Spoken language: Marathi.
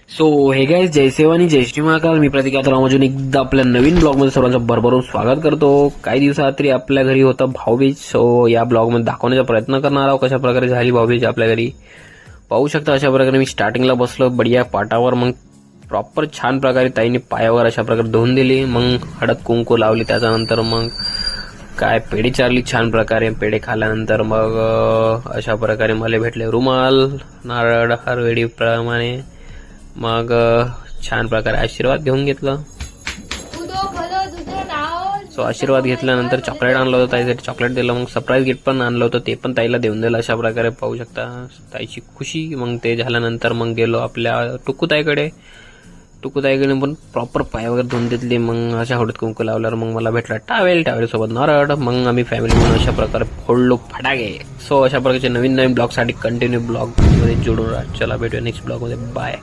सो हे गाईज जय सेवा आणि जय श्री महाकाल. मी प्रतीक अजून एकदा आपल्या नवीन ब्लॉगमध्ये सर्वांचं भरभरून स्वागत करतो. काही दिवसाआधी आपल्या घरी होता भाऊबीज. सो या ब्लॉगमध्ये दाखवण्याचा प्रयत्न करणार आहोत कशा प्रकारे झाली भाऊबीज आपल्या घरी. पाहू शकता अशा प्रकारे मी स्टार्टिंगला बसलो बढिया पाटावर. मग प्रॉपर छान प्रकारे ताईने पायावर अशा प्रकारे धुवून दिली. मग हळद कुंकू लावली. त्याच्यानंतर मग काय पेढे चारली छान प्रकारे. पेढे खाल्यानंतर मग अशा प्रकारे मला भेटले रुमाल नारळ हरवेळी प्रमाणे. मग छान प्रकारे आशीर्वाद घेऊन घेतलं. सो आशीर्वाद घेतल्यानंतर चॉकलेट आणलं होतं ताईसाठी. चॉकलेट दिलं. मग सरप्राईज गिफ्ट पण आणलं होतं ते पण ताईला देऊन दिलं. अशा प्रकारे पाहू शकता ताईची खुशी. मग ते झाल्यानंतर मग गेलो आपल्या टुकूताईकडे. टुकूताईकडे पण प्रॉपर पाय वगैरे धुवून घेतली. मग अशा हळद कुंकू लावल्यावर मग मला भेटला टावेल सोबत नारळ. मग आम्ही फॅमिली म्हणून अशा प्रकारे फोडलो फटाके. सो अशा प्रकारचे नवीन ब्लॉगसाठी कंटिन्यू ब्लॉग मध्ये जोडून राहा. चला भेटूया नेक्स्ट ब्लॉग मध्ये. बाय.